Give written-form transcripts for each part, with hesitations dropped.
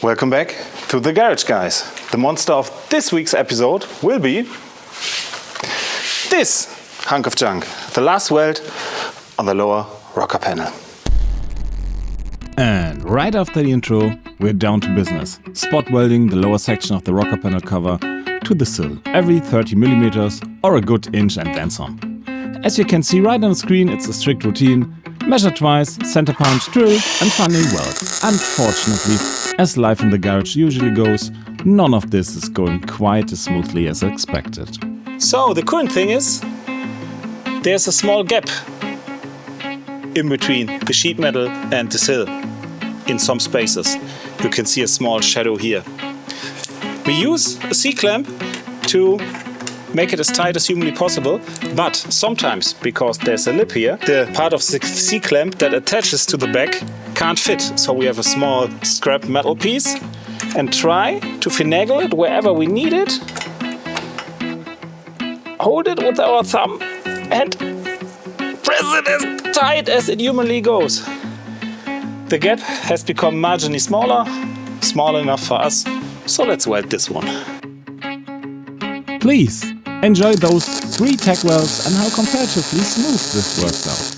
Welcome back to the Garage Guys. The monster of this week's episode will be this hunk of junk, the last weld on the lower rocker panel. And right after the intro, we're down to business. Spot welding the lower section of the rocker panel cover to the sill, every 30mm or a good inch and then some. As you can see right on the screen, it's a strict routine. Measure twice, center punch, drill and finally weld. Unfortunately, as life in the garage usually goes, none of this is going quite as smoothly as expected. So the current thing is, there's a small gap in between the sheet metal and the sill in some spaces. You can see a small shadow here. We use a C-clamp to make it as tight as humanly possible, but sometimes, because there's a lip here, the part of the C-clamp that attaches to the back can't fit. So we have a small scrap metal piece and try to finagle it wherever we need it. Hold it with our thumb and press it as tight as it humanly goes. The gap has become marginally smaller, small enough for us, so let's weld this one. Please enjoy those 3 tack welds and how comparatively smooth this works out.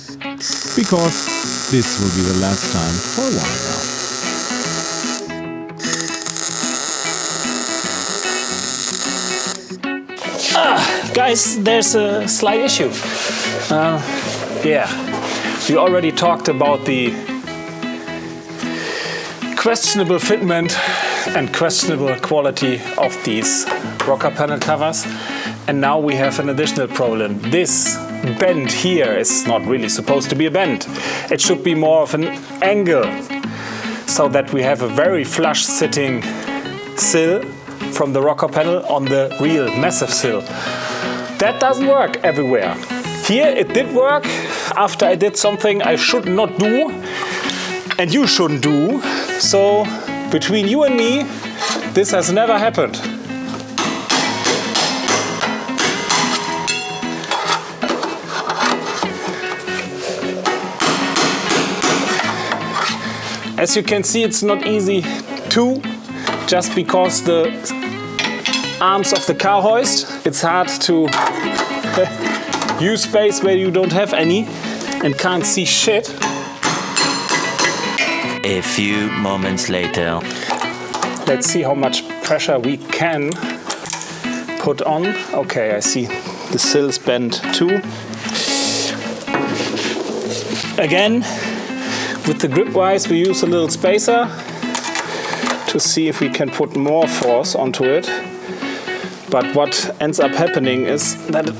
Because this will be the last time for a while now. Guys, there's a slight issue. We already talked about the questionable fitment and questionable quality of these rocker panel covers. And now we have an additional problem. This bend here is not really supposed to be a bend. It should be more of an angle, so that we have a very flush sitting sill from the rocker panel on the real massive sill. That doesn't work everywhere. Here it did work after I did something I should not do and you shouldn't do. So between you and me, this has never happened. As you can see, it's not easy too, just because the arms of the car hoist, it's hard to use space where you don't have any and can't see shit. A few moments later. Let's see how much pressure we can put on. Okay, I see the sill's bent too. Again, with the grip wise, we use a little spacer to see if we can put more force onto it. But what ends up happening is that it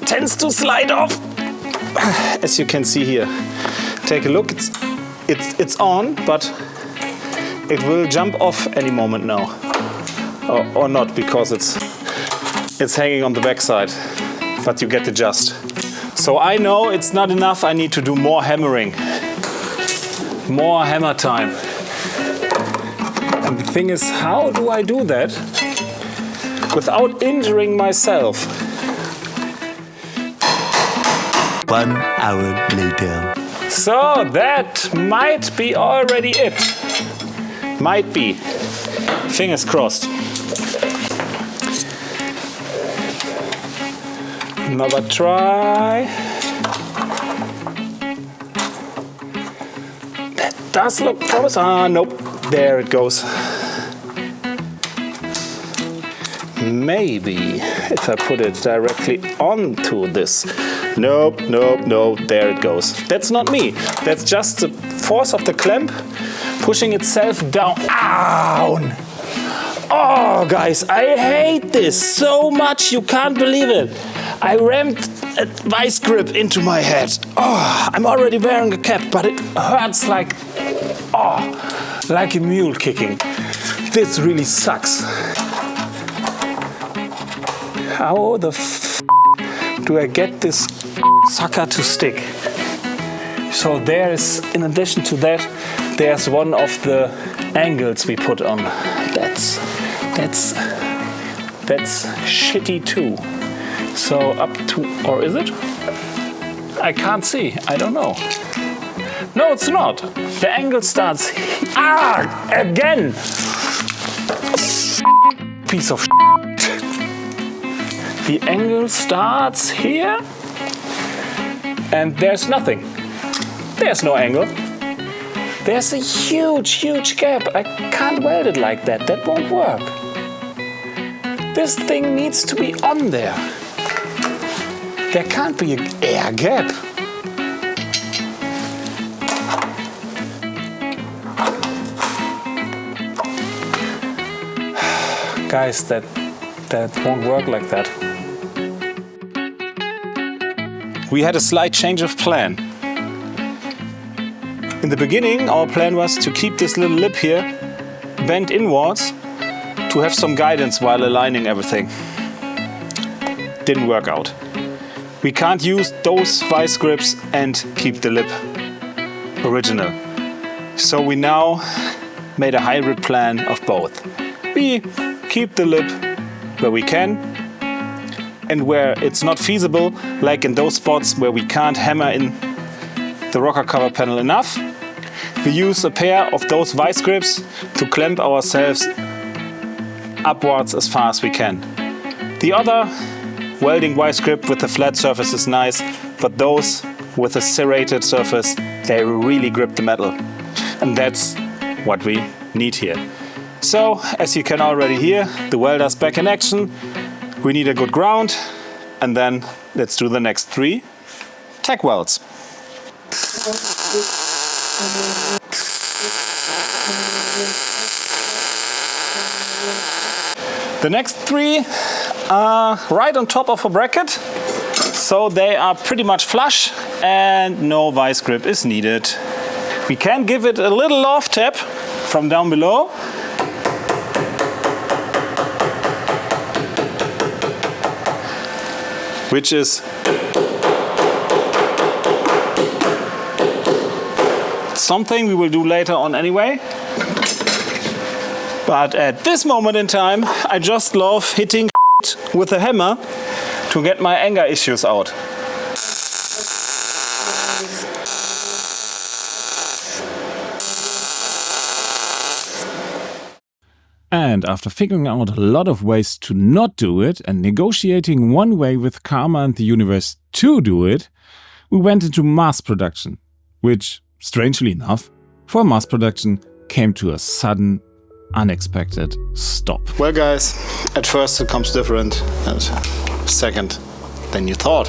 tends to slide off. As you can see here. Take a look, it's on, but it will jump off any moment now. Or not, because it's hanging on the backside. But you get the gist. So I know it's not enough, I need to do more hammering. More hammer time. And the thing is, how do I do that without injuring myself? 1 hour later. So that might be already it. Might be. Fingers crossed. Another try. Does look close. Nope. There it goes. Maybe if I put it directly onto this. Nope. There it goes. That's not me. That's just the force of the clamp pushing itself down. Ow! Oh, guys, I hate this so much. You can't believe it. I rammed a vice grip into my head. Oh, I'm already wearing a cap, but it hurts like a mule kicking. This really sucks. How the do I get this sucker to stick? So there's, in addition to that, there's one of the angles we put on. That's shitty too. So up to, or is it? I can't see, I don't know. No, it's not. The angle starts, again. piece of shit. The angle starts here and there's nothing. There's no angle. There's a huge gap. I can't weld it like that. That won't work. This thing needs to be on there. There can't be an air gap. Guys, that won't work like that. We had a slight change of plan. In the beginning, our plan was to keep this little lip here bent inwards to have some guidance while aligning everything. Didn't work out. We can't use those vice grips and keep the lip original. So we now made a hybrid plan of both. We keep the lip where we can, and where it's not feasible, like in those spots where we can't hammer in the rocker cover panel enough, we use a pair of those vice grips to clamp ourselves upwards as far as we can. The other welding vice grip with a flat surface is nice, but those with a serrated surface, they really grip the metal. And that's what we need here. So, as you can already hear, the welder's back in action. We need a good ground, and then let's do the next 3 tack welds. The next 3 are right on top of a bracket, so they are pretty much flush and no vice grip is needed. We can give it a little loft tap from down below. Which is something we will do later on anyway. But at this moment in time, I just love hitting with a hammer to get my anger issues out. And after figuring out a lot of ways to not do it and negotiating one way with Karma and the universe to do it, we went into mass production, which, strangely enough, for mass production came to a sudden, unexpected stop. Well guys, at first it comes different, and second than you thought.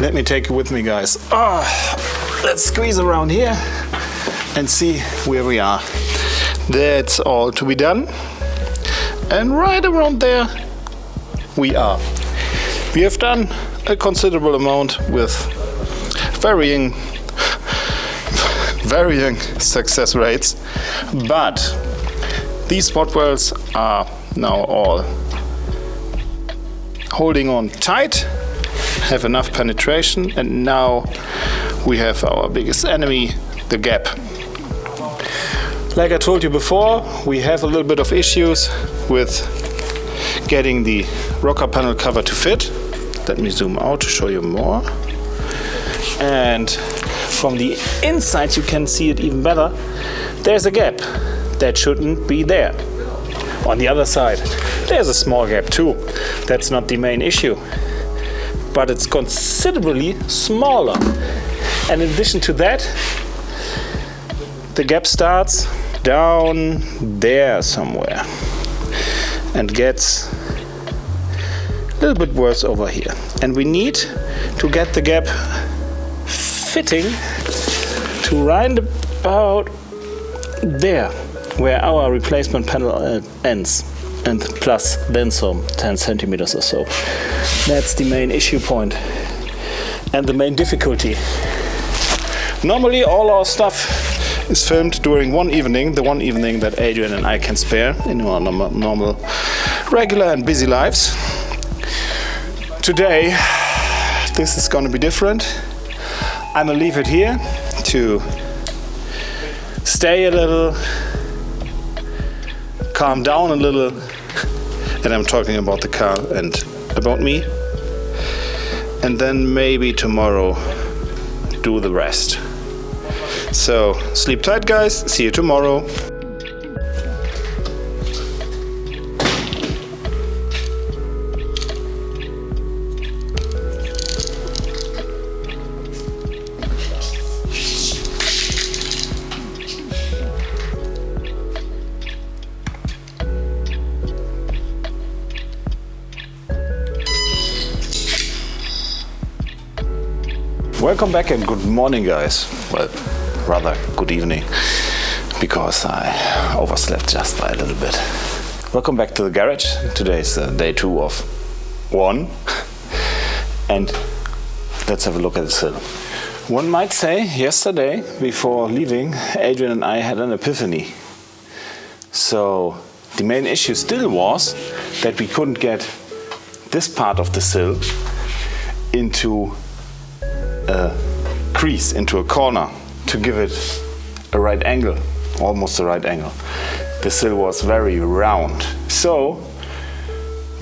Let me take you with me, guys. Let's squeeze around here and see where we are. That's all to be done, and right around there we are. We have done a considerable amount with varying success rates, but these spot welds are now all holding on tight, have enough penetration, and now we have our biggest enemy, the gap. Like I told you before, we have a little bit of issues with getting the rocker panel cover to fit. Let me zoom out to show you more. And from the inside you can see it even better. There's a gap that shouldn't be there. On the other side, there's a small gap too. That's not the main issue, but it's considerably smaller. And in addition to that, the gap starts down there somewhere and gets a little bit worse over here. And we need to get the gap fitting to right about there, where our replacement panel ends, and plus then some 10 centimeters or so. That's the main issue point and the main difficulty. Normally all our stuff is filmed during one evening, the one evening that Adrian and I can spare in our normal, regular and busy lives. Today, this is going to be different. I'm going to leave it here to stay a little, calm down a little, and I'm talking about the car and about me. And then maybe tomorrow do the rest. So, sleep tight guys, see you tomorrow. Welcome back and good morning, guys. Well, rather good evening, because I overslept just by a little bit. Welcome back to the garage. Today is day 2 of 1, and let's have a look at the sill. One might say yesterday, before leaving, Adrian and I had an epiphany. So the main issue still was that we couldn't get this part of the sill into a crease, into a corner, to give it a right angle, almost a right angle. The sill was very round. So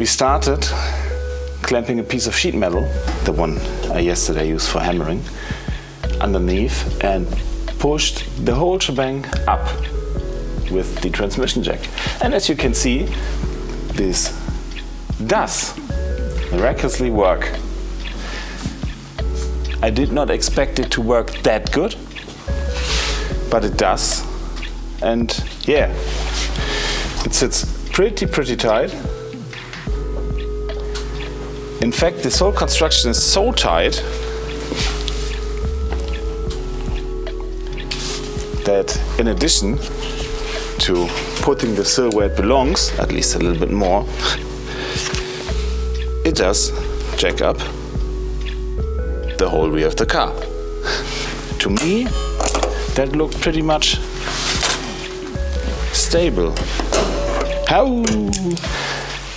we started clamping a piece of sheet metal, the one I yesterday used for hammering, underneath, and pushed the whole shebang up with the transmission jack. And as you can see, this does miraculously work. I did not expect it to work that good, but it does. And yeah, it sits pretty tight. In fact, this whole construction is so tight that in addition to putting the sill where it belongs, at least a little bit more, it does jack up the whole rear of the car. To me, that looked pretty much stable. How?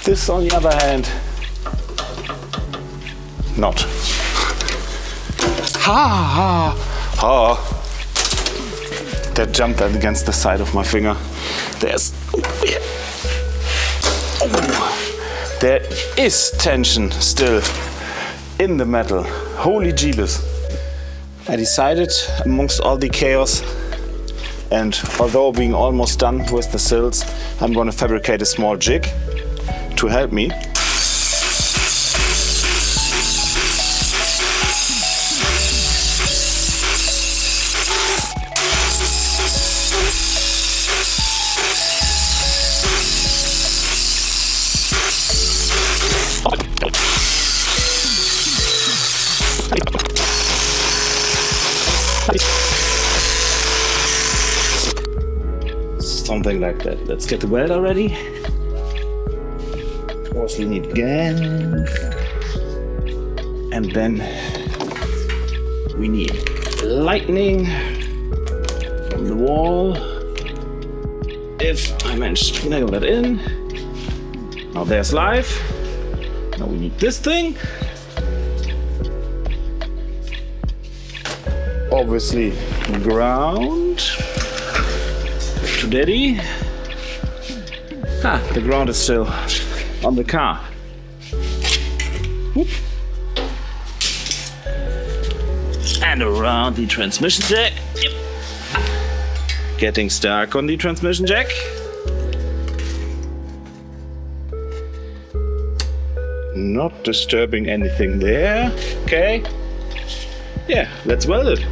This, on the other hand, not. That jumped against the side of my finger. There is tension still in the metal. Holy jeebus. I decided, amongst all the chaos, and although being almost done with the sills, I'm going to fabricate a small jig to help me. Something like that. Let's get the welder ready. Of course, we need gun, and then we need lightning from the wall. If I manage to nail that in. Now there's live. Now we need this thing. Obviously, ground. To daddy. The ground is still on the car. Whoop. And around the transmission jack. Yep. Getting stuck on the transmission jack. Not disturbing anything there. Okay. Yeah, let's weld it.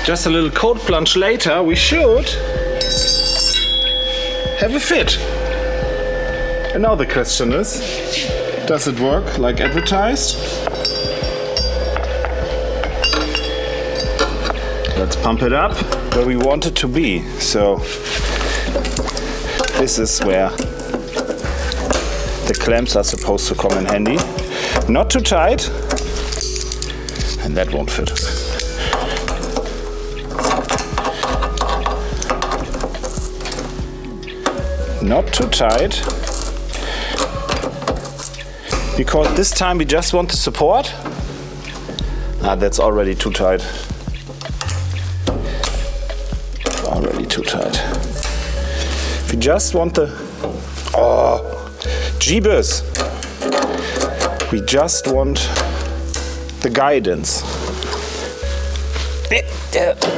Just a little cold plunge later, we should have a fit. And now the question is, does it work like advertised? Let's pump it up where we want it to be. So this is where the clamps are supposed to come in handy. Not too tight, and that won't fit. Not too tight, because this time we just want the support. That's already too tight. Already too tight. We just want the... Oh, jeebus! We just want the guidance.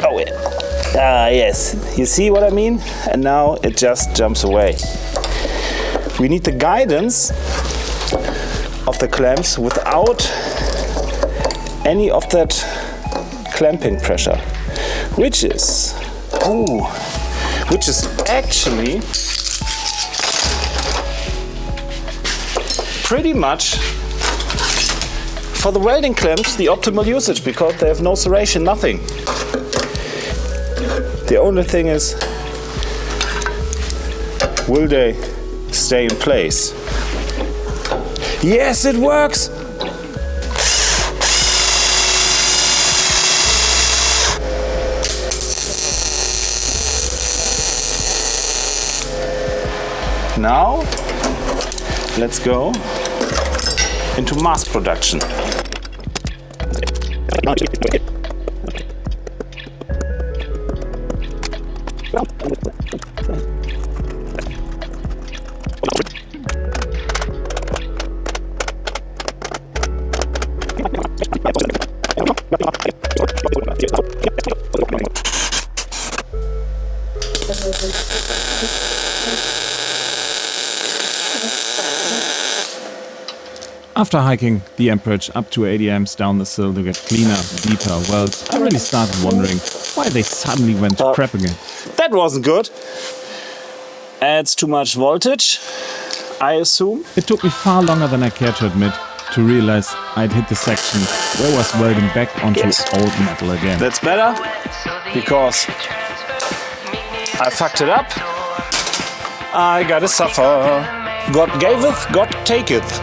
Oh, yeah. Yes, you see what I mean? And now it just jumps away. We need the guidance of the clamps without any of that clamping pressure. which is actually pretty much for the welding clamps the optimal usage, because they have no serration, nothing. The only thing is, will they stay in place? Yes, it works! Now, let's go into mass production. After hiking the amperage up to 80 amps down the sill to get cleaner, deeper welds, I really started wondering why they suddenly went to crap again. That wasn't good. Adds too much voltage, I assume. It took me far longer than I care to admit to realize I'd hit the section where I was welding back onto old metal again. That's better, because I fucked it up. I gotta suffer. God gaveth, God taketh.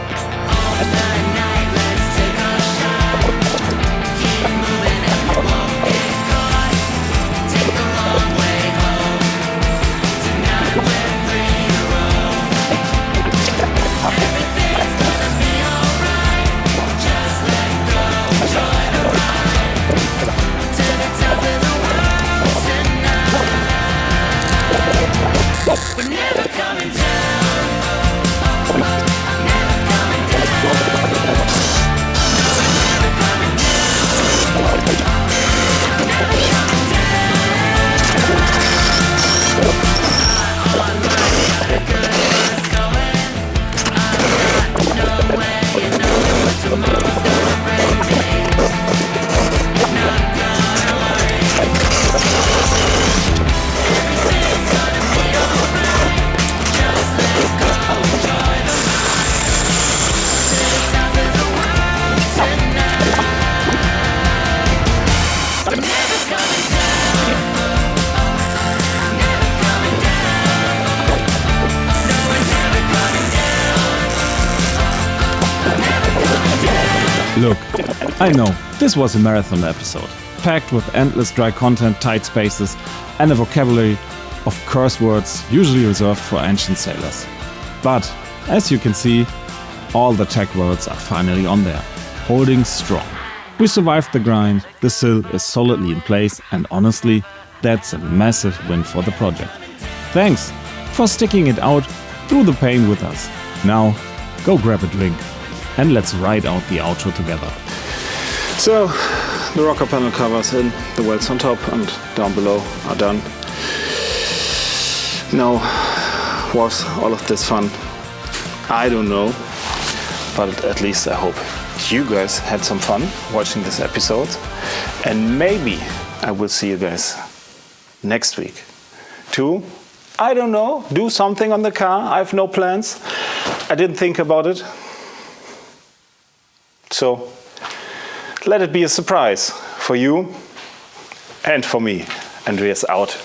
Look, I know, this was a marathon episode, packed with endless dry content, tight spaces, and a vocabulary of curse words usually reserved for ancient sailors. But, as you can see, all the tech words are finally on there, holding strong. We survived the grind, the sill is solidly in place, and honestly, that's a massive win for the project. Thanks for sticking it out through the pain with us. Now, go grab a drink. And let's ride out the outro together. So, the rocker panel covers in, the welds on top and down below are done. Now, was all of this fun? I don't know, but at least I hope you guys had some fun watching this episode. And maybe I will see you guys next week to, I don't know, do something on the car. I have no plans. I didn't think about it. So, let it be a surprise for you and for me. Andreas out.